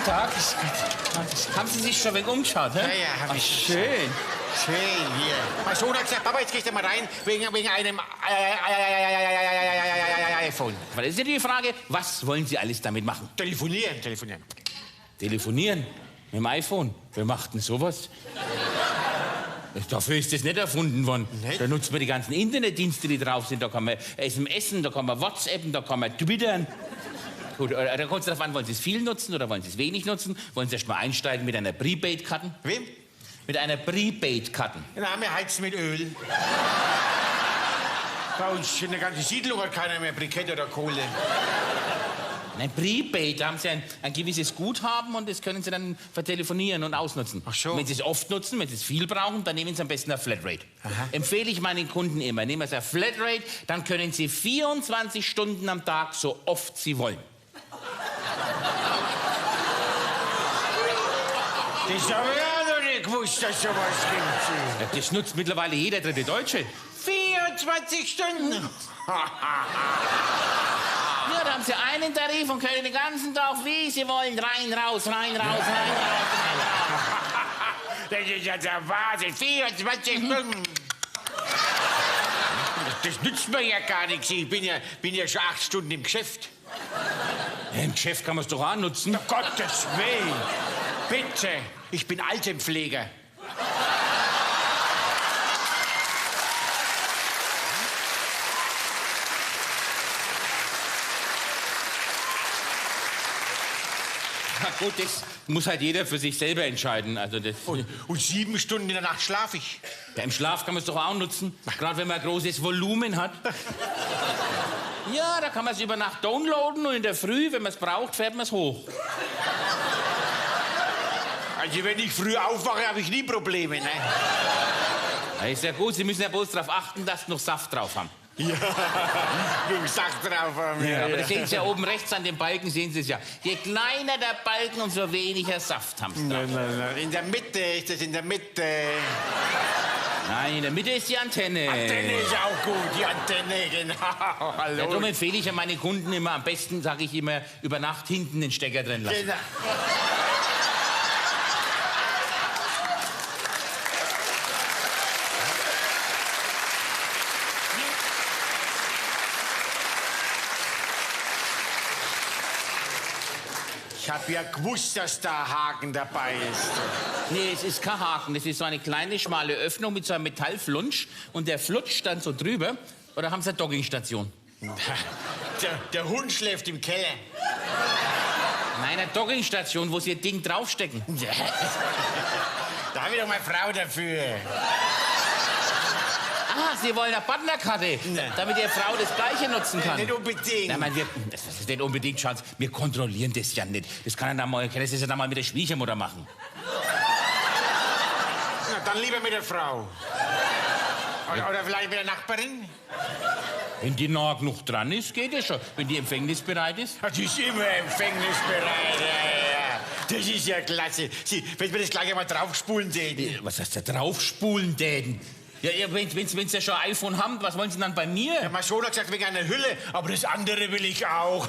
Tag. Haben Sie sich schon weg umgeschaut, hä? Ja, hab Ach, ich. schön. Schön hier. Mein Sohn hat gesagt, Papa, jetzt gehst du mal rein, wegen einem iPhone. Aber das ist ja die Frage, was wollen Sie alles damit machen? Telefonieren. Telefonieren? Mit dem iPhone? Wer macht denn sowas? Dafür ist das nicht erfunden worden. Nicht? Da nutzt man die ganzen Internetdienste, die drauf sind. Da kann man SMSen, da kann man WhatsAppen, da kann man Twittern. Gut, da kommt es darauf an, wollen Sie es viel nutzen oder wollen Sie es wenig nutzen? Wollen Sie erst mal einsteigen mit einer Prepaid-Karten? Wem? Mit einer Prepaid-Karten. Na, wir heizen mit Öl. Bei uns in der ganzen Siedlung hat keiner mehr Brikett oder Kohle. Nein, Prepaid, da haben Sie ein gewisses Guthaben und das können Sie dann vertelefonieren und ausnutzen. Ach so. Und wenn Sie es oft nutzen, wenn Sie es viel brauchen, dann nehmen Sie am besten eine Flatrate. Aha. Empfehle ich meinen Kunden immer. Nehmen Sie eine Flatrate, dann können Sie 24 Stunden am Tag so oft Sie wollen. Das habe ich auch noch nicht gewusst, dass sowas gibt. Ja, das nutzt mittlerweile jeder dritte Deutsche. 24 Stunden. Ja, da haben Sie einen Tarif und können den ganzen Tag, wie Sie wollen, rein, raus, rein, raus, rein, raus, rein, raus. Das ist ja der Wahnsinn. 24 Stunden. Das nützt mir ja gar nichts. Ich bin ja schon 8 Stunden im Geschäft. Ja, im Geschäft kann man es doch auch nutzen. Um Gottes Willen. Bitte. Ich bin Altenpfleger. Na gut, das muss halt jeder für sich selber entscheiden. Also das, Und 7 Stunden in der Nacht schlafe ich. ja, im Schlaf kann man es doch auch nutzen. Gerade wenn man ein großes Volumen hat. Ja, da kann man es über Nacht downloaden und in der Früh, wenn man es braucht, fährt man es hoch. Also wenn ich früh aufwache, habe ich nie Probleme, ne? Ja, ist ja gut, Sie müssen ja bloß darauf achten, dass Sie noch Saft drauf haben. Ja, mit dem Sack drauf haben. Ja, aber das sehen Sie ja oben rechts an dem Balken, sehen Sie es ja. Je kleiner der Balken, umso weniger Saft haben Sie drauf. Nein. In der Mitte ist das, in der Mitte. Nein, in der Mitte ist die Antenne. Antenne ist auch gut, die Antenne, genau. Hallo. Ja, darum empfehle ich ja meine Kunden immer, am besten, sage ich immer, über Nacht hinten den Stecker drin lassen. Genau. Ich habe ja gewusst, dass da Haken dabei ist. Nee, es ist kein Haken. Das ist so eine kleine, schmale Öffnung mit so einem Metallflunsch. Und der flutscht dann so drüber. Oder haben Sie eine Dockingstation? Der Hund schläft im Keller. Nein, eine Dockingstation, wo Sie Ihr Ding draufstecken. Da habe ich doch meine Frau dafür. Ah, Sie wollen eine Partnerkarte, damit Ihre Frau das Gleiche nutzen kann. Nicht unbedingt. Nein, das ist nicht unbedingt, Schatz. Wir kontrollieren das ja nicht. Das kann das ja dann mal mit der Schwiegermutter machen. Na, dann lieber mit der Frau. Oder vielleicht mit der Nachbarin. Wenn die nah genug dran ist, geht es schon. Wenn die empfängnisbereit ist. Die ist immer empfängnisbereit. Ja. Das ist ja klasse. Sie, wenn wir das gleich einmal draufspulen täten. Was heißt da draufspulen täten? Ja, wenn Sie ja schon ein iPhone haben, was wollen Sie dann bei mir? Ja, mein Sohn hat gesagt, wegen einer Hülle, aber das andere will ich auch.